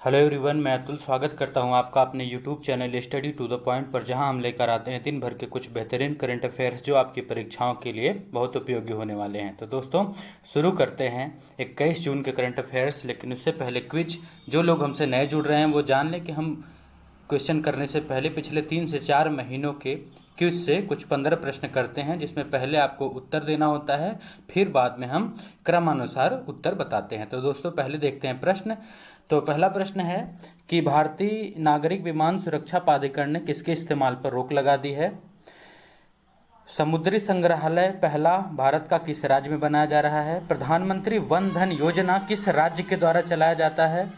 Hello everyone, मैं अतुल स्वागत करता हूं आपका अपने YouTube channel study to the point पर, जहां हम लेकर आते हैं दिन भर के कुछ बेहतरीन करंट अफेयर्स जो आपकी परीक्षाओं के लिए बहुत उपयोगी होने वाले हैं। तो दोस्तों शुरू करते हैं 21 जून के करंट अफेयर्स। लेकिन उससे पहले क्विज, जो लोग हमसे नए जुड़ रहे हैं वो जान लें कि हम क्वेश्चन करने से पहले पिछले 3 से 4 महीनों के क्विज से कुछ 15 प्रश्न करते हैं, जिसमें पहले आपको उत्तर देना होता है, फिर बाद में हम क्रमानुसार उत्तर बताते हैं। तो दोस्तों पहले देखते हैं प्रश्न। तो पहला प्रश्न है कि भारतीय नागरिक विमान सुरक्षा प्राधिकरण ने किसके इस्तेमाल पर रोक लगा दी है। समुद्री संग्रहालय पहला भारत का किस राज्य में बनाया जा रहा है। प्रधानमंत्री वन धन योजना किस राज्य के द्वारा चलाया जाता है।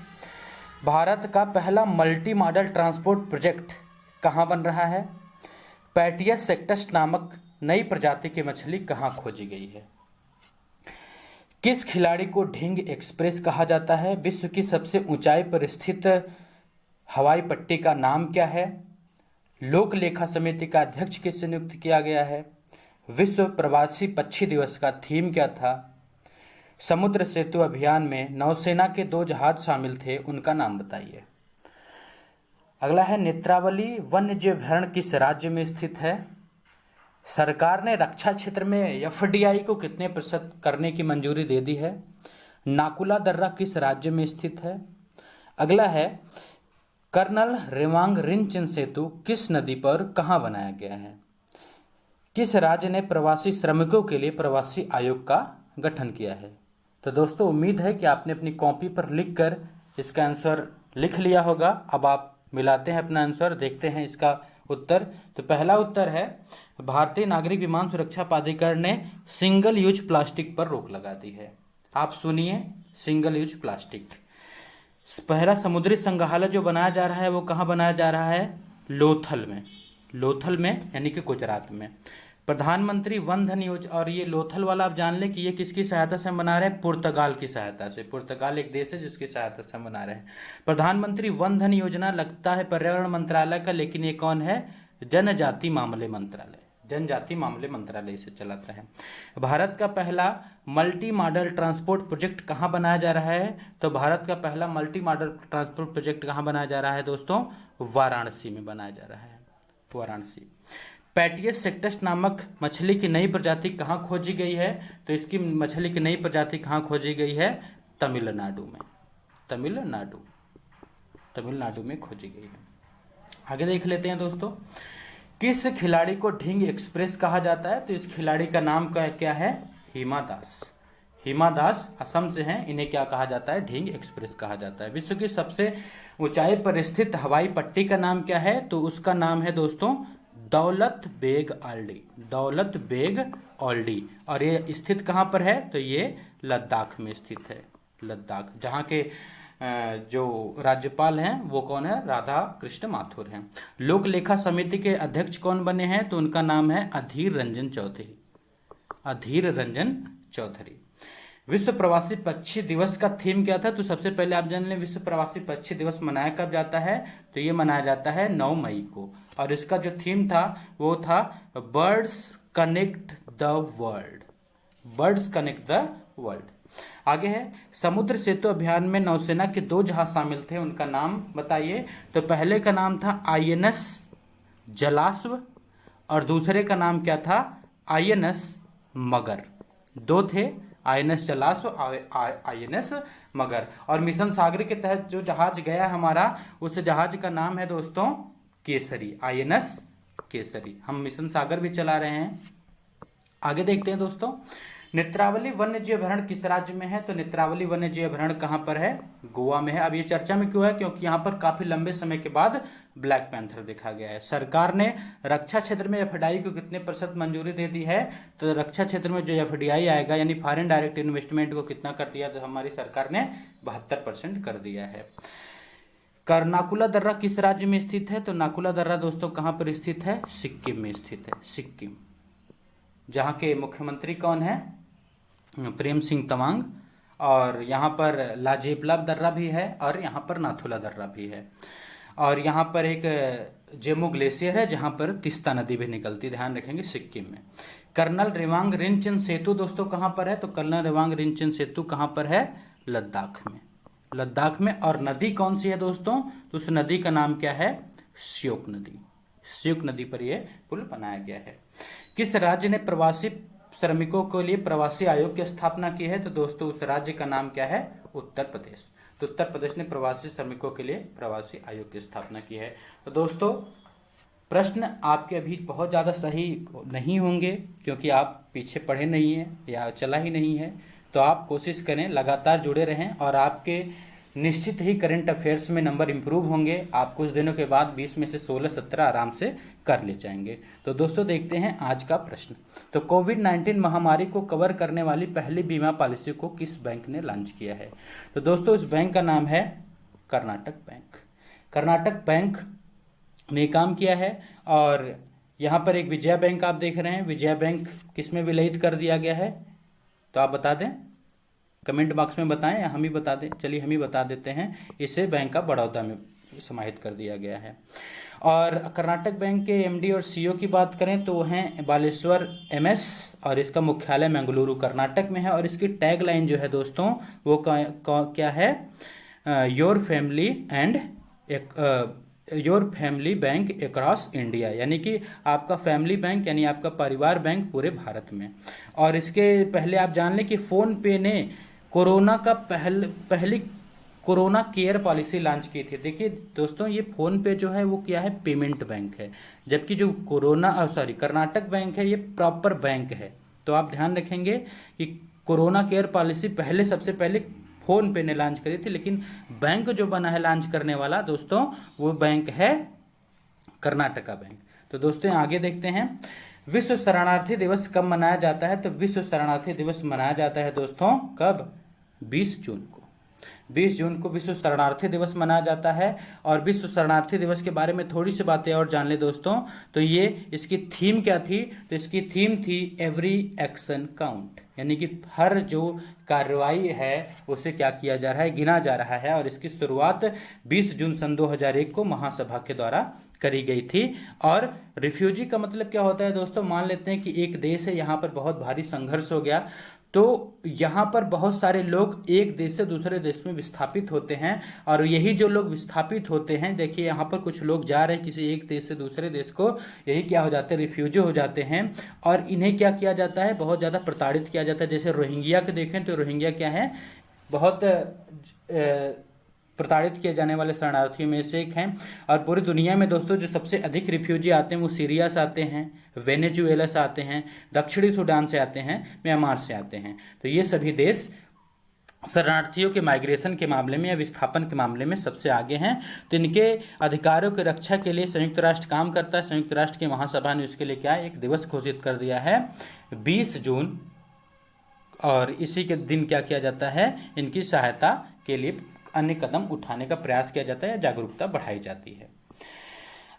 भारत का पहला मल्टी मॉडल ट्रांसपोर्ट प्रोजेक्ट कहाँ बन रहा है। पैटियस सेक्टस नामक नई प्रजाति की मछली कहाँ खोजी गई है। किस खिलाड़ी को ढींग एक्सप्रेस कहा जाता है। विश्व की सबसे ऊंचाई पर स्थित हवाई पट्टी का नाम क्या है। लोक लेखा समिति का अध्यक्ष किससे नियुक्त किया गया है। विश्व प्रवासी पक्षी दिवस का थीम क्या था। समुद्र सेतु अभियान में नौसेना के 2 जहाज शामिल थे, उनका नाम बताइए। अगला है नेत्रावली वन्यजीव अभयारण्य किस राज्य में स्थित है। सरकार ने रक्षा क्षेत्र में एफडीआई को कितने प्रतिशत करने की मंजूरी दे दी है। नाकुला दर्रा किस राज्य में स्थित है। अगला है कर्नल रेवांग रिंचन सेतु किस नदी पर कहाँ बनाया गया है। किस राज्य ने प्रवासी श्रमिकों के लिए प्रवासी आयोग का गठन किया है। तो दोस्तों उम्मीद है कि आपने अपनी कॉपी पर लिखकर इसका आंसर लिख लिया होगा। अब आप मिलाते हैं अपना आंसर, देखते हैं इसका उत्तर। तो पहला उत्तर है भारतीय नागरिक विमान सुरक्षा प्राधिकरण ने सिंगल यूज प्लास्टिक पर रोक लगा दी है। आप सुनिए, सिंगल यूज प्लास्टिक। पहला समुद्री संग्रहालय जो बनाया जा रहा है वो कहाँ बनाया जा रहा है। लोथल में। लोथल में यानी कि गुजरात में। प्रधानमंत्री वन धन योजना, और ये लोथल वाला आप जान लें कि ये किसकी सहायता से हम बना रहे हैं। पुर्तगाल की सहायता से। पुर्तगाल एक देश है जिसकी सहायता से हम बना रहे हैं। प्रधानमंत्री वन धन योजना लगता है पर्यावरण मंत्रालय का, लेकिन ये कौन है। जनजाति मामले मंत्रालय। जनजाति मामले मंत्रालय से चलाता है। भारत का पहला मल्टी मॉडल ट्रांसपोर्ट प्रोजेक्ट कहाँ बनाया जा रहा है। तो भारत का पहला मल्टी मॉडल ट्रांसपोर्ट प्रोजेक्ट कहाँ बनाया जा रहा है दोस्तों। वाराणसी में बनाया जा रहा है। वाराणसी। पैटियस सेक्टस नामक मछली की नई प्रजाति कहाँ खोजी गई है। तो इसकी मछली की नई प्रजाति कहाँ खोजी गई है। तमिलनाडु में। तमिलनाडु में खोजी गई है। आगे देख लेते हैं दोस्तों। किस खिलाड़ी को ढींग एक्सप्रेस कहा जाता है। तो इस खिलाड़ी का नाम क्या है। हिमा दास। हिमा दास असम से हैं, इन्हें क्या कहा जाता है। ढींग एक्सप्रेस कहा जाता है। विश्व की सबसे ऊंचाई पर स्थित हवाई पट्टी का नाम क्या है। तो उसका नाम है दोस्तों दौलत बेग ओल्डी। दौलत बेग ओल्डी। और ये स्थित कहाँ पर है। तो ये लद्दाख में स्थित है। लद्दाख, जहाँ के जो राज्यपाल हैं वो कौन है। राधा कृष्ण माथुर हैं। लोक लेखा समिति के अध्यक्ष कौन बने हैं। तो उनका नाम है अधीर रंजन चौधरी। अधीर रंजन चौधरी। विश्व प्रवासी पक्षी दिवस का थीम क्या था। तो सबसे पहले आप जान लें विश्व प्रवासी पक्षी दिवस मनाया कब जाता है। तो ये मनाया जाता है 9 मई को। और इसका जो थीम था वो था birds connect the world. Birds connect the world. आगे है समुद्र सेतु अभियान में नौसेना के 2 जहाज शामिल थे, उनका नाम बताइए। तो पहले का नाम था आईएनएस जलाश्व और दूसरे का नाम क्या था। आईएनएस मगर। 2 थे, आईएनएस जलाश्व और आईएनएस मगर। और मिशन सागर के तहत जो जहाज गया हमारा, उस जहाज का नाम है दोस्तों केसरी। आईएनएस केसरी। हम मिशन सागर भी चला रहे हैं। आगे देखते हैं दोस्तों। नेत्रावली वन्यजीव अभयारण्य किस राज्य में है। तो नेत्रावली वन्यजीव अभयारण्य कहाँ पर है। गोवा में है। अब ये चर्चा में क्यों है, क्योंकि यहाँ पर काफी लंबे समय के बाद ब्लैक पैंथर देखा गया है। सरकार ने रक्षा क्षेत्र में एफडीआई को कितने प्रतिशत मंजूरी दे दी है। तो रक्षा क्षेत्र में जो एफडीआई आएगा यानी फॉरेन डायरेक्ट इन्वेस्टमेंट को कितना कर दिया। तो हमारी सरकार ने 72% कर दिया है। नाकुला दर्रा किस राज्य में स्थित है। तो नाकुला दर्रा दोस्तों कहाँ पर स्थित है। सिक्किम में स्थित है। सिक्किम, जहाँ के मुख्यमंत्री कौन है। प्रेम सिंह तमांग। और यहाँ पर लाजेपलाब दर्रा भी है और यहाँ पर नाथुला दर्रा भी है। और यहाँ पर एक जेमू ग्लेशियर है जहाँ पर तिस्ता नदी भी निकलती, ध्यान रखेंगे, सिक्किम में। कर्नल रेवांग रिंचन सेतु दोस्तों कहाँ पर है। तो कर्नल रेवांग रिंचन सेतु कहाँ पर है। लद्दाख में। लद्दाख में। और नदी कौन सी है दोस्तों? तो उस नदी का नाम क्या है? श्योक नदी। श्योक नदी पर यह पुल बनाया गया है। किस राज्य ने प्रवासी श्रमिकों के लिए प्रवासी आयोग की स्थापना की है? तो दोस्तों उस राज्य का नाम क्या है? उत्तर प्रदेश। तो उत्तर प्रदेश ने प्रवासी श्रमिकों के लिए प्रवासी आयोग की स्थापना की है। तो दोस्तों प्रश्न आपके अभी बहुत ज़्यादा सही नहीं होंगे क्योंकि आप पीछे पढ़े नहीं हैं या चला ही नहीं है। तो आप कोशिश करें, लगातार जुड़े रहें और आपके निश्चित ही करंट अफेयर्स में नंबर इंप्रूव होंगे। आप कुछ दिनों के बाद 20 में से 16-17 आराम से कर ले जाएंगे। तो दोस्तों देखते हैं आज का प्रश्न। तो कोविड-19 महामारी को कवर करने वाली पहली बीमा पॉलिसी को किस बैंक ने लॉन्च किया है? तो दोस्तों इस बैंक का नाम है कर्नाटक बैंक। कर्नाटक बैंक ने काम किया है। और यहाँ पर एक विजया बैंक आप देख रहे हैं। विजया बैंक किस में विलयित कर दिया गया है? तो आप बता दें, कमेंट बॉक्स में बताएं या हम ही बता दें। चलिए हम ही बता देते हैं, इसे बैंक ऑफ बड़ौदा में समाहित कर दिया गया है। और कर्नाटक बैंक के एमडी और सीईओ की बात करें तो वो हैं बालेश्वर एमएस और इसका मुख्यालय मंगलुरु कर्नाटक में है। और इसकी टैग लाइन जो है दोस्तों वो क्या है? Your family bank across India, यानी कि आपका फैमिली बैंक यानी आपका परिवार बैंक पूरे भारत में। और इसके पहले आप जान लें कि फोन पे ने कोरोना का पहली कोरोना केयर पॉलिसी लॉन्च की थी। देखिए दोस्तों ये फोन पे जो है वो क्या है? पेमेंट बैंक है, जबकि जो कर्नाटक बैंक है ये प्रॉपर बैंक है। तो आप ध्यान रखेंगे कि कोरोना केयर पॉलिसी सबसे पहले फोन पे ने लॉन्च करी थी, लेकिन बैंक जो बना है लॉन्च करने वाला दोस्तों वो बैंक है कर्नाटका बैंक। तो दोस्तों आगे देखते हैं, विश्व शरणार्थी दिवस कब मनाया जाता है? तो विश्व शरणार्थी दिवस मनाया जाता है दोस्तों कब? 20 जून को। 20 जून को विश्व शरणार्थी दिवस मनाया जाता है। और विश्व शरणार्थी दिवस के बारे में थोड़ी सी बातें और जान ले दोस्तों। तो ये इसकी थीम क्या थी? तो इसकी थीम थी एवरी एक्शन काउंट, यानी कि हर जो कार्रवाई है उसे क्या किया जा रहा है? गिना जा रहा है। और इसकी शुरुआत 20 जून सन 2001 को महासभा के द्वारा करी गई थी। और रिफ्यूजी का मतलब क्या होता है दोस्तों? मान लेते हैं कि एक देश है, यहाँ पर बहुत भारी संघर्ष हो गया, तो यहाँ पर बहुत सारे लोग एक देश से दूसरे देश में विस्थापित होते हैं। और यही जो लोग विस्थापित होते हैं, देखिए यहाँ पर कुछ लोग जा रहे हैं किसी एक देश से दूसरे देश को, यही क्या हो जाते हैं? रिफ्यूजी हो जाते हैं। और इन्हें क्या किया जाता है? बहुत ज़्यादा प्रताड़ित किया जाता है। जैसे रोहिंग्या के देखें तो रोहिंग्या क्या है? बहुत प्रताड़ित किए जाने वाले शरणार्थियों में से एक हैं। और पूरी दुनिया में दोस्तों जो सबसे अधिक रिफ्यूजी आते हैं वो सीरिया से आते हैं, वेनेजुएला से आते हैं, दक्षिणी सूडान से आते हैं, म्यांमार से आते हैं। तो ये सभी देश शरणार्थियों के माइग्रेशन के मामले में या विस्थापन के मामले में सबसे आगे हैं। तो इनके अधिकारों की रक्षा के लिए संयुक्त राष्ट्र काम करता है। संयुक्त राष्ट्र की महासभा ने उसके लिए क्या एक दिवस घोषित कर दिया है 20 जून। और इसी के दिन क्या किया जाता है? इनकी सहायता के लिए अन्य कदम उठाने का प्रयास किया जाता है, जागरूकता बढ़ाई जाती है।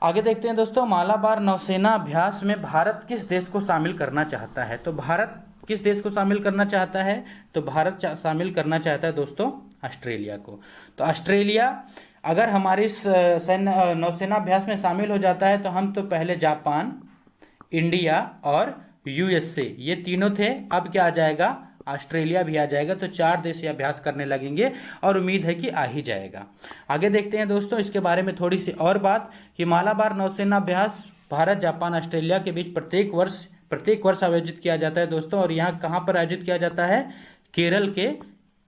आगे देखते हैं दोस्तों, मालाबार नौसेना अभ्यास में भारत किस देश को शामिल करना चाहता है? तो भारत किस देश को शामिल करना चाहता है? तो भारत शामिल करना चाहता है दोस्तों ऑस्ट्रेलिया को। तो ऑस्ट्रेलिया अगर हमारे इस नौसेना अभ्यास में शामिल हो जाता है तो हम तो पहले जापान, इंडिया और यूएसए ये तीनों थे। अब क्या आ जाएगा? ऑस्ट्रेलिया भी आ जाएगा। तो 4 देश ये अभ्यास करने लगेंगे और उम्मीद है कि आ ही जाएगा। आगे देखते हैं दोस्तों इसके बारे में थोड़ी सी और बात कि मालाबार नौसेना अभ्यास भारत, जापान, ऑस्ट्रेलिया के बीच प्रत्येक वर्ष आयोजित किया जाता है दोस्तों। और यहाँ कहाँ पर आयोजित किया जाता है? केरल के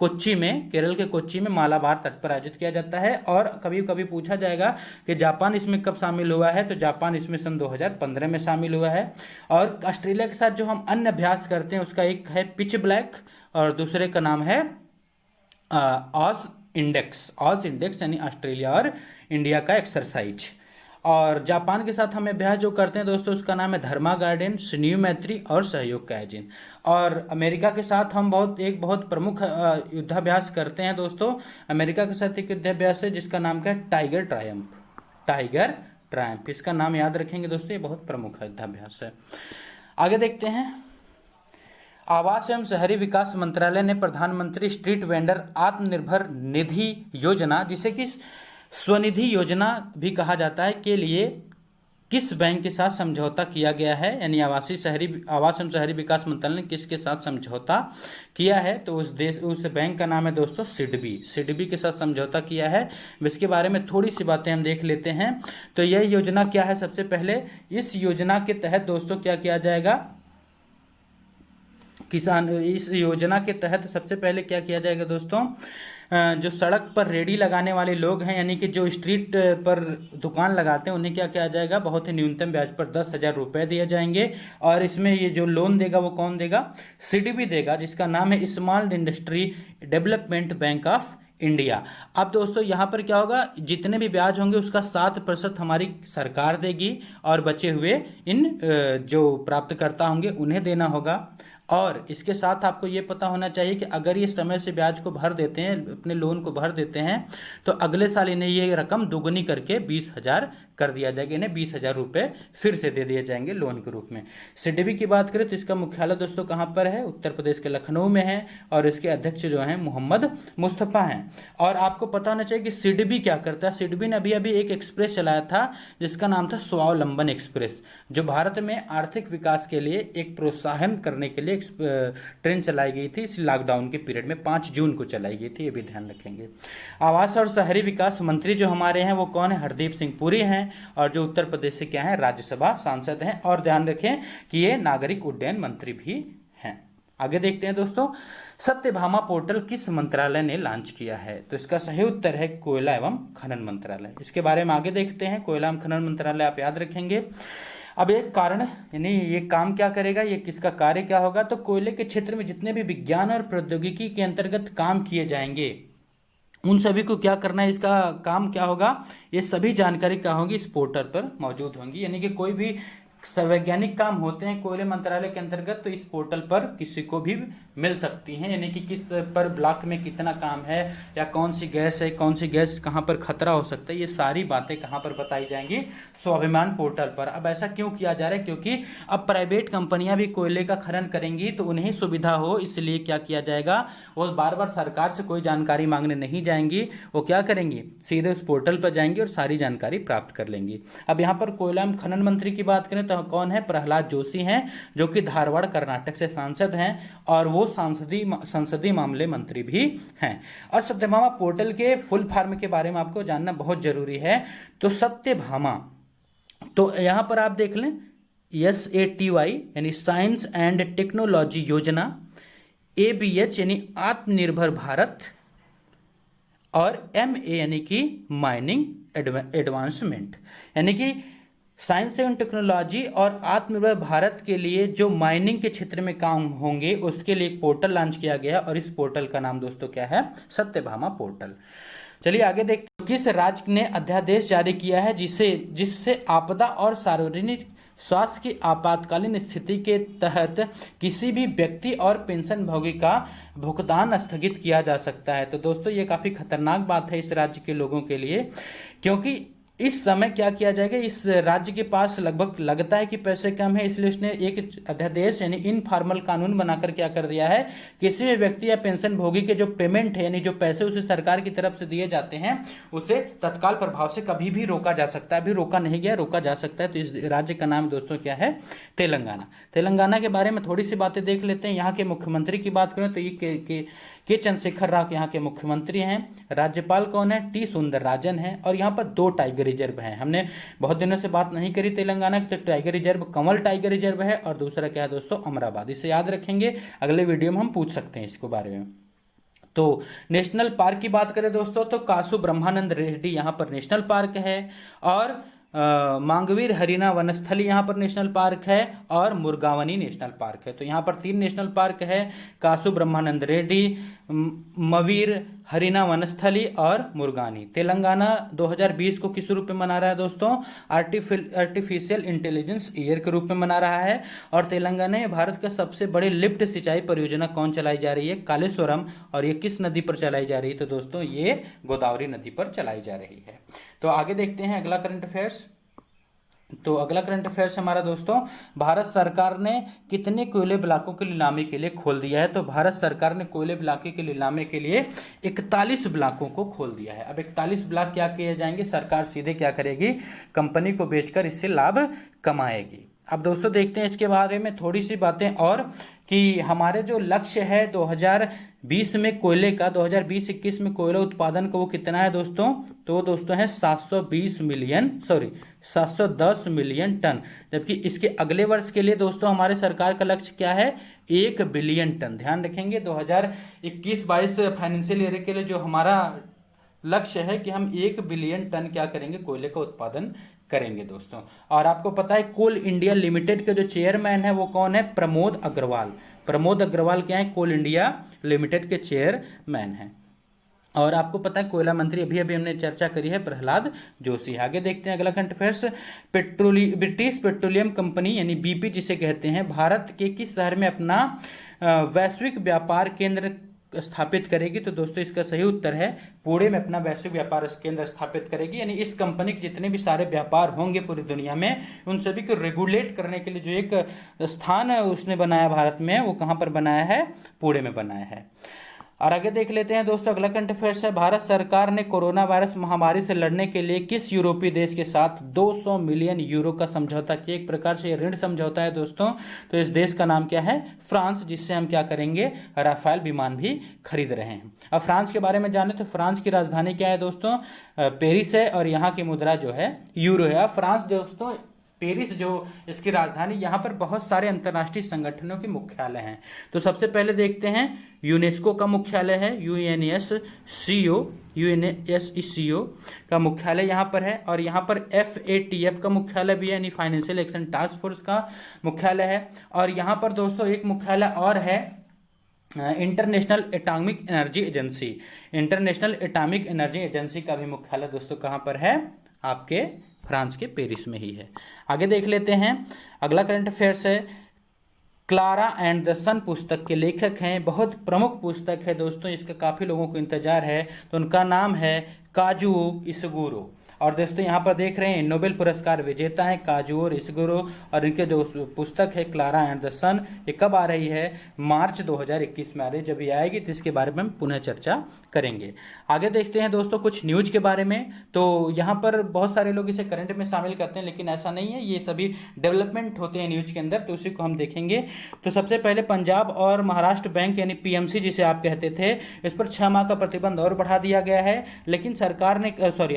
कोच्चि में मालाबार तट पर आयोजित किया जाता है। और कभी कभी पूछा जाएगा कि जापान इसमें कब शामिल हुआ है? तो जापान इसमें सन 2015 में शामिल हुआ है। और ऑस्ट्रेलिया के साथ जो हम अन्य अभ्यास करते हैं उसका एक है पिच ब्लैक और दूसरे का नाम है ऑज इंडेक्स यानी ऑस्ट्रेलिया और इंडिया का एक्सरसाइज। और जापान के साथ हम अभ्यास जो करते हैं दोस्तों उसका नाम है धर्मा गार्डन, स्नेह मैत्री और सहयोग कायजिन। और अमेरिका के साथ हम बहुत प्रमुख युद्धाभ्यास करते हैं दोस्तों। अमेरिका के साथ एक युद्धाभ्यास है जिसका नाम क्या है? Tiger Triumph. इसका नाम याद रखेंगे दोस्तों, ये बहुत प्रमुख युद्धाभ्यास है। आगे देखते हैं, आवास एवं शहरी विकास मंत्रालय ने प्रधानमंत्री स्ट्रीट वेंडर आत्मनिर्भर निधि योजना, जिसे कि स्वनिधि योजना भी कहा जाता है, के लिए किस बैंक के साथ समझौता किया गया है, यानी आवास एवं शहरी विकास मंत्रालय ने किसके साथ समझौता किया है? तो उस बैंक का नाम है दोस्तों सिडबी के साथ समझौता किया है। इसके बारे में थोड़ी सी बातें हम देख लेते हैं। तो यह योजना क्या है? सबसे पहले इस योजना के तहत दोस्तों क्या किया जाएगा? इस योजना के तहत सबसे पहले क्या किया जाएगा दोस्तों? जो सड़क पर रेडी लगाने वाले लोग हैं, यानी कि जो स्ट्रीट पर दुकान लगाते हैं, उन्हें क्या किया जाएगा? बहुत ही न्यूनतम ब्याज पर 10,000 रुपये दिए जाएंगे। और इसमें ये जो लोन देगा वो कौन देगा? सिडबी देगा, जिसका नाम है small industry development bank of India. अब दोस्तों यहाँ पर क्या होगा? जितने भी ब्याज होंगे उसका 7% हमारी सरकार देगी और बचे हुए इन जो प्राप्तकर्ता होंगे उन्हें देना होगा। और इसके साथ आपको ये पता होना चाहिए कि अगर ये समय से ब्याज को भर देते हैं, अपने लोन को भर देते हैं, तो अगले साल इन्हें ये रकम दोगुनी करके 20,000 कर दिया जाएगा। इन्हें 20,000 रुपये फिर से दे दिए जाएंगे लोन के रूप में। सिडबी की बात करें तो इसका मुख्यालय दोस्तों कहाँ पर है? उत्तर प्रदेश के लखनऊ में है और इसके अध्यक्ष जो हैं मोहम्मद मुस्तफ़ा हैं। और आपको पता होना चाहिए कि सिडबी क्या करता है। सिडबी ने अभी एक एक्सप्रेस चलाया था जिसका नाम था स्वावलंबन एक्सप्रेस, जो भारत में आर्थिक विकास के लिए एक प्रोत्साहन करने के लिए ट्रेन चलाई गई थी। इस लॉकडाउन के पीरियड में 5 जून को चलाई गई थी, ये भी ध्यान रखेंगे। आवास और शहरी विकास मंत्री जो हमारे हैं वो कौन है? हरदीप सिंह पुरी हैं। और जो उत्तर प्रदेश से क्या है? राज्यसभा सांसद हैं। और ध्यान रखें कि ये नागरिक उड्डयन मंत्री भी हैं। आगे देखते हैं दोस्तों, सत्यभामा पोर्टल किस मंत्रालय ने लॉन्च किया है? तो इसका सही उत्तर है कोयला एवं खनन मंत्रालय। इसके बारे में आगे देखते हैं। कोयला एवं खनन मंत्रालय आप याद रखेंगे। अब एक कारण, यानी ये काम क्या करेगा, ये किसका कार्य क्या होगा? तो कोयले के क्षेत्र में जितने भी विज्ञान और प्रौद्योगिकी के अंतर्गत काम किए जाएंगे उन सभी को क्या करना है? इसका काम क्या होगा? ये सभी जानकारी क्या होगी? इस पोर्टल पर मौजूद होंगी। यानी कि कोई भी वैज्ञानिक काम होते हैं कोयले मंत्रालय के अंतर्गत तो इस पोर्टल पर किसी को भी मिल सकती हैं। यानी कि किस पर ब्लॉक में कितना काम है या कौन सी गैस है, कौन सी गैस कहाँ पर खतरा हो सकता है, ये सारी बातें कहाँ पर बताई जाएंगी? स्वाभिमान पोर्टल पर। अब ऐसा क्यों किया जा रहा है? क्योंकि अब प्राइवेट कंपनियां भी कोयले का खनन करेंगी तो उन्हें सुविधा हो, इसलिए क्या किया जाएगा? वो बार बार सरकार से कोई जानकारी मांगने नहीं जाएंगी, वो क्या करेंगी? सीधे उस पोर्टल पर जाएंगी और सारी जानकारी प्राप्त कर लेंगी। अब यहाँ पर कोयला खनन मंत्री की बात करें तो कौन है? प्रहलाद जोशी हैं, जो कि धारवाड़ कर्नाटक से सांसद हैं और वो संसदीय मामले मंत्री भी हैं। और सत्यभामा पोर्टल के फुल फॉर्म के बारे में आपको जानना बहुत जरूरी है। तो सत्यभामा, तो यहां पर आप देख लें SATY यानी साइंस एंड टेक्नोलॉजी योजना, ABH यानी आत्मनिर्भर भारत, और MA यानी कि माइनिंग एडवांसमेंट, यानी कि साइंस एवं टेक्नोलॉजी और आत्मनिर्भर भारत के लिए जो माइनिंग के क्षेत्र में काम होंगे उसके लिए एक पोर्टल लॉन्च किया गया और इस पोर्टल का नाम दोस्तों क्या है? सत्यभामा पोर्टल। चलिए आगे देखते हैं। किस राज्य ने अध्यादेश जारी किया है जिससे आपदा और सार्वजनिक स्वास्थ्य की आपातकालीन स्थिति के तहत किसी भी व्यक्ति और पेंशन भोगी का भुगतान स्थगित किया जा सकता है? तो दोस्तों ये काफी खतरनाक बात है इस राज्य के लोगों के लिए, क्योंकि इस समय क्या किया जाएगा? इस राज्य के पास लगभग लगता है कि पैसे कम है, इसलिए उसने एक अध्यादेश यानी इनफॉर्मल कानून बनाकर क्या कर दिया है? किसी भी व्यक्ति या पेंशन भोगी के जो पेमेंट है, यानी जो पैसे उसे सरकार की तरफ से दिए जाते हैं, उसे तत्काल प्रभाव से कभी भी रोका जा सकता है। अभी रोका नहीं गया, रोका जा सकता है। तो इस राज्य का नाम दोस्तों क्या है? तेलंगाना। तेलंगाना के बारे में थोड़ी सी बातें देख लेते हैं। यहाँ के मुख्यमंत्री की बात करें तो ये के चंद्रशेखर राव यहाँ के मुख्यमंत्री हैं। राज्यपाल कौन है? T सुंदरराजन है। और यहाँ पर 2 टाइगर रिजर्व हैं। हमने बहुत दिनों से बात नहीं करी तेलंगाना की, तो tiger reserve Kanwal tiger reserve है और दूसरा क्या है दोस्तों? अमराबाद। इसे याद रखेंगे, अगले वीडियो में हम पूछ सकते हैं इसके बारे में। तो नेशनल पार्क की बात करें दोस्तों तो कासु ब्रह्मानंद रेड्डी यहाँ पर नेशनल पार्क है, और मांगवीर हरिना वनस्थली यहाँ पर नेशनल पार्क है, और मुर्गावनी नेशनल पार्क है। तो यहाँ पर 3 नेशनल पार्क है, कासु ब्रह्मानंद रेड्डी, मवीर हरिना वनस्थली और मुर्गानी। तेलंगाना 2020 को किस रूप में मना रहा है दोस्तों? आर्टिफिशियल इंटेलिजेंस ईयर के रूप में मना रहा है। और तेलंगाना में भारत का सबसे बड़े लिफ्ट सिंचाई परियोजना कौन चलाई जा रही है? कालेश्वरम। और ये किस नदी पर चलाई जा रही है? तो दोस्तों ये गोदावरी नदी पर चलाई जा रही है। तो आगे देखते हैं अगला करंट अफेयर्स। तो अगला करंट अफेयर्स हमारा दोस्तों, भारत सरकार ने कितने कोयले ब्लॉकों की नीलामी के लिए खोल दिया है? तो भारत सरकार ने कोयले ब्लॉक की नीलामी के लिए 41 ब्लॉकों को खोल दिया है। अब 41 ब्लॉक क्या किए जाएंगे? सरकार सीधे क्या करेगी? कंपनी को बेचकर इससे लाभ कमाएगी। अब दोस्तों देखते हैं इसके बारे में थोड़ी सी बातें और, कि हमारे जो लक्ष्य है 2020 में कोयले का, 2020-21 में कोयला उत्पादन का वो कितना है दोस्तों? तो दोस्तों है 710 मिलियन टन। जबकि इसके अगले वर्ष के लिए दोस्तों हमारे सरकार का लक्ष्य क्या है? 1 बिलियन टन। ध्यान रखेंगे 2021-22 फाइनेंशियल ईयर के लिए जो हमारा लक्ष्य है कि हम 1 बिलियन टन क्या करेंगे? कोयले का उत्पादन करेंगे दोस्तों। और आपको पता है कोल इंडिया लिमिटेड के जो चेयरमैन है वो कौन है? प्रमोद अग्रवाल। प्रमोद अग्रवाल क्या है? कोल इंडिया लिमिटेड के चेयरमैन हैं। और आपको पता है कोयला मंत्री अभी अभी हमने चर्चा करी है, प्रहलाद जोशी। आगे देखते हैं अगला current affairs, British petroleum company यानी बीपी जिसे कहते हैं, भारत के किस शहर में अपना वैश्विक व्यापार केंद्र स्थापित करेगी? तो दोस्तों इसका सही उत्तर है पुणे में अपना वैश्विक व्यापार केंद्र स्थापित करेगी। यानी इस कंपनी के जितने भी सारे व्यापार होंगे पूरी दुनिया में, उन सभी को रेगुलेट करने के लिए जो एक स्थान है उसने बनाया भारत में, वो कहां पर बनाया है? पुणे में बनाया है। और आगे देख लेते हैं दोस्तों अगला करंट अफेयर्स है, भारत सरकार ने कोरोना वायरस महामारी से लड़ने के लिए किस यूरोपीय देश के साथ 200 मिलियन यूरो का समझौता किया? एक प्रकार से ऋण समझौता है दोस्तों। तो इस देश का नाम क्या है? फ्रांस, जिससे हम क्या करेंगे? राफेल विमान भी खरीद रहे हैं। अब फ्रांस के बारे में जाने तो फ्रांस की राजधानी क्या है दोस्तों? पेरिस है, और यहाँ की मुद्रा जो है यूरो है। अब फ्रांस दोस्तों, पेरिस जो इसकी राजधानी, यहाँ पर बहुत सारे अंतर्राष्ट्रीय संगठनों के मुख्यालय हैं। तो सबसे पहले देखते हैं यूनेस्को का मुख्यालय है, यूएनएससीओ का मुख्यालय यहाँ पर है। और यहाँ पर FATF का मुख्यालय भी है, यानी फाइनेंशियल एक्शन टास्क फोर्स का मुख्यालय है। और यहाँ पर दोस्तों एक मुख्यालय और है, international atomic energy agency. International atomic energy agency का भी मुख्यालय दोस्तों कहाँ पर है? आपके फ्रांस के पेरिस में ही है। आगे देख लेते हैं अगला करंट अफेयर्स है, क्लारा एंड द सन पुस्तक के लेखक हैं, बहुत प्रमुख पुस्तक है दोस्तों, इसका काफी लोगों को इंतजार है। तो उनका नाम है काजुओ इशुगुरो। और दोस्तों यहाँ पर देख रहे हैं नोबेल पुरस्कार विजेता है काजुओ इशुगुरो, और इनके जो पुस्तक है क्लारा एंड द सन, ये कब आ रही है? मार्च 2021 में आ रही है। जब ये आएगी तो इसके बारे में हम पुनः चर्चा करेंगे। आगे देखते हैं दोस्तों कुछ न्यूज के बारे में। तो यहाँ पर बहुत सारे लोग इसे करंट में शामिल करते हैं, लेकिन ऐसा नहीं है, ये सभी डेवलपमेंट होते हैं न्यूज के अंदर, तो उसी को हम देखेंगे। तो सबसे पहले पंजाब और महाराष्ट्र बैंक यानी PMC जिसे आप कहते थे, इस पर 6 माह का प्रतिबंध और बढ़ा दिया गया है। लेकिन सरकार ने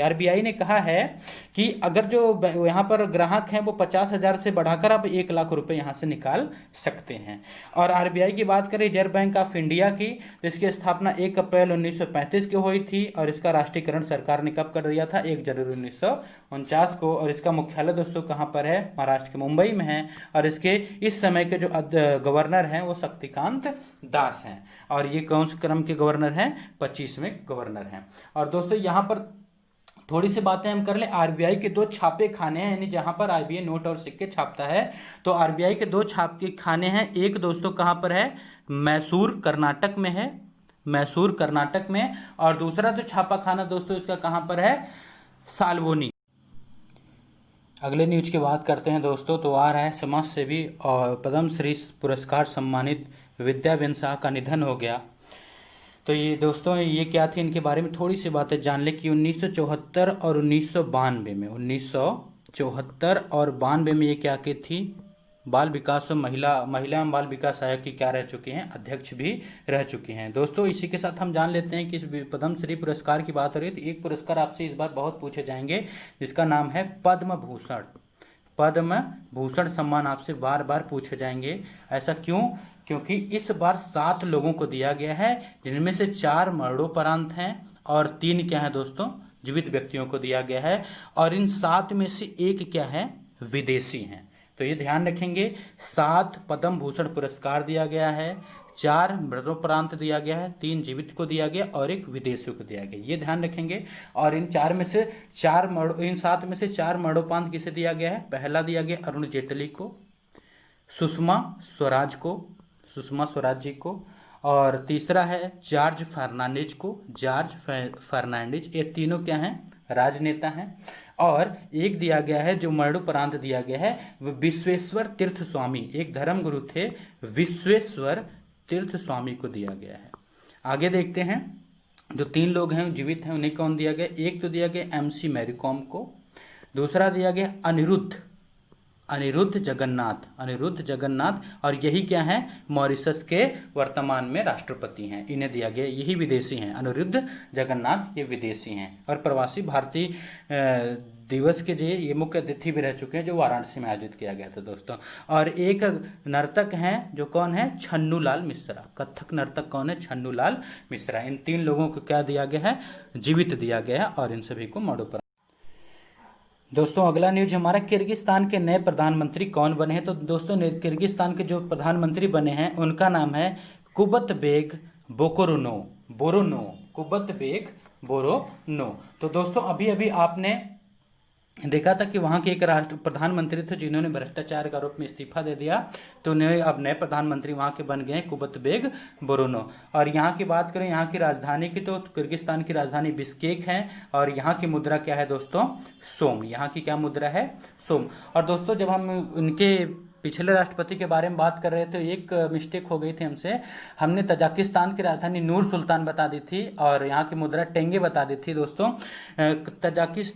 RBI ने कहा है कि अगर जो यहाँ पर ग्राहक हैं वो 50,000 से बढ़ाकर अब 1 लाख रुपए यहाँ से निकाल सकते हैं। और RBI की बात करें, रिजर्व बैंक ऑफ इंडिया की, तो इसकी स्थापना 1 अप्रैल 1935 को हुई थी, और इसका राष्ट्रीयकरण सरकार ने कब कर दिया था? 1 जनवरी 1949 को। और इसका मुख्यालय दोस्तों कहाँ पर है? महाराष्ट्र के मुंबई में है। और इसके इस समय के जो गवर्नर हैं वो शक्तिकांत दास हैं, और ये कौन से क्रम के गवर्नर हैं? 25वें गवर्नर हैं। और दोस्तों यहाँ पर थोड़ी सी बातें हम कर लें। RBI के 2 छापे खाने हैं, यानी जहां पर RBI नोट और सिक्के छापता है, तो RBI के 2 छापे खाने हैं। एक दोस्तों कहां पर है? मैसूर कर्नाटक में है, मैसूर कर्नाटक में। और दूसरा जो छापा खाना दोस्तों इसका कहां पर है? साल्वोनी। अगले न्यूज की बात करते हैं दोस्तों, तो आ रहा है समाज सेवी और पद्मश्री पुरस्कार सम्मानित विद्याबेन शाह का निधन हो गया। तो ये दोस्तों ये क्या थी, इनके बारे में थोड़ी सी बातें जान ले कि 1974 और 1992 में, 1974 और 92 में ये क्या की थी? बाल विकास और महिला एवं बाल विकास आयोग की क्या रह चुकी हैं? अध्यक्ष भी रह चुकी हैं। दोस्तों इसी के साथ हम जान लेते हैं कि पद्मश्री पुरस्कार की बात हो रही है, तो एक पुरस्कार आपसे इस बार बहुत पूछे जाएंगे जिसका नाम है पद्म भूषण। पद्म भूषण सम्मान आपसे बार बार पूछे जाएंगे। ऐसा क्यों? क्योंकि इस बार 7 लोगों को दिया गया है, जिनमें से 4 मरणोपरांत हैं और 3 क्या है दोस्तों? जीवित व्यक्तियों को दिया गया है। और इन 7 में से 1 क्या है? विदेशी हैं। तो ये ध्यान रखेंगे, 7 पद्म भूषण पुरस्कार दिया गया है, 4 मरणोपरांत दिया गया है, 3 जीवित को दिया गया और 1 विदेशी को दिया गया, ये ध्यान रखेंगे। और इन 7 में से 4 मरणोपरांत किसे दिया गया है? पहला दिया गया अरुण जेटली को, सुषमा स्वराज जी को, और तीसरा है जॉर्ज फर्नांडिज को, ये तीनों क्या हैं? राजनेता हैं। और एक दिया गया है जो मरणोपरांत दिया गया है, वो विश्वेश्वर तीर्थ स्वामी, एक धर्म गुरु थे विश्वेश्वर तीर्थ स्वामी को दिया गया है। आगे देखते हैं, जो 3 लोग हैं जीवित हैं उन्हें कौन दिया गया। एक तो दिया गया MC मैरी कॉम को, दूसरा दिया गया अनिरुद्ध जगन्नाथ, और यही क्या है, मॉरिशस के वर्तमान में राष्ट्रपति हैं, इन्हें दिया गया। यही विदेशी हैं, अनिरुद्ध जगन्नाथ, ये विदेशी हैं। और प्रवासी भारतीय दिवस के ये मुख्य अतिथि भी रह चुके हैं, जो वाराणसी में आयोजित किया गया था दोस्तों। और एक नर्तक हैं जो कौन है, छन्नूलाल मिश्रा, कथक नर्तक कौन है, छन्नूलाल मिश्रा। इन 3 लोगों को क्या दिया गया है, जीवित दिया गया है, और इन सभी को मरणोपरांत। दोस्तों अगला न्यूज हमारा, किर्गिस्तान के नए प्रधानमंत्री कौन बने हैं। तो दोस्तों किर्गिस्तान के जो प्रधानमंत्री बने हैं उनका नाम है कुबतबेग बोरोनो। तो दोस्तों अभी अभी आपने देखा था कि वहां के एक राष्ट्र प्रधानमंत्री थे जिन्होंने भ्रष्टाचार के आरोप में इस्तीफा दे दिया, तो उन्हें अब नए प्रधानमंत्री वहां के बन गए कुबतबेग बोरोनो। और यहाँ की बात करें, यहाँ की राजधानी की, तो किर्गिस्तान की राजधानी बिश्केक है, और यहाँ की मुद्रा क्या है दोस्तों, सोम। यहाँ की क्या मुद्रा है, सोम। और दोस्तों जब हम उनके पिछले राष्ट्रपति के बारे में बात कर रहे थे, एक मिस्टेक हो गई थी हमसे, हमने तजाकिस्तान की राजधानी नूर सुल्तान बता दी थी और यहाँ की मुद्रा टेंगे बता दी थी दोस्तों।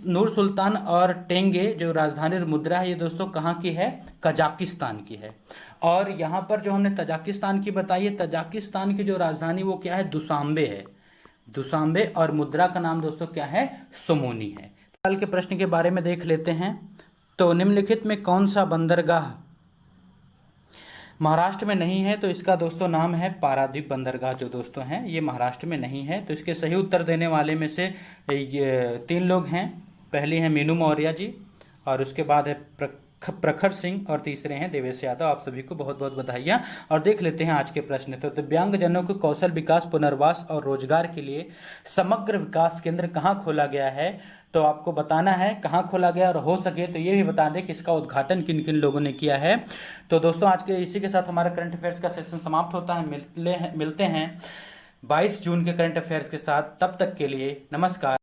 नूर सुल्तान और टेंगे जो राजधानी मुद्रा है, ये दोस्तों कहाँ की है, कजाकिस्तान की है। और यहाँ पर जो हमने तजाकिस्तान की बताई है, तजाकिस्तान की जो राजधानी वो क्या है, दुशांबे है, दुशांबे, और मुद्रा का नाम दोस्तों क्या है, सोमोनी है। कल के प्रश्न के बारे में देख लेते हैं। तो निम्नलिखित में कौन सा बंदरगाह महाराष्ट्र में नहीं है, तो इसका दोस्तों नाम है पारादीप बंदरगाह, जो दोस्तों हैं ये महाराष्ट्र में नहीं है। तो इसके सही उत्तर देने वाले में से 3 लोग हैं। पहले हैं मीनू मौर्य जी, और उसके बाद है प्रखर सिंह, और तीसरे हैं देवेश यादव। आप सभी को बहुत बहुत बधाइयाँ। और देख लेते हैं आज के प्रश्न। तो दिव्यांगजनों को कौशल विकास, पुनर्वास और रोजगार के लिए समग्र विकास केंद्र कहाँ खोला गया है, तो आपको बताना है कहाँ खोला गया, और हो सके तो ये भी बता दें कि इसका उद्घाटन किन किन लोगों ने किया है। तो दोस्तों आज के इसी के साथ हमारा करंट अफेयर्स का सेशन समाप्त होता है। मिलते हैं 22 जून के करंट अफेयर्स के साथ। तब तक के लिए नमस्कार।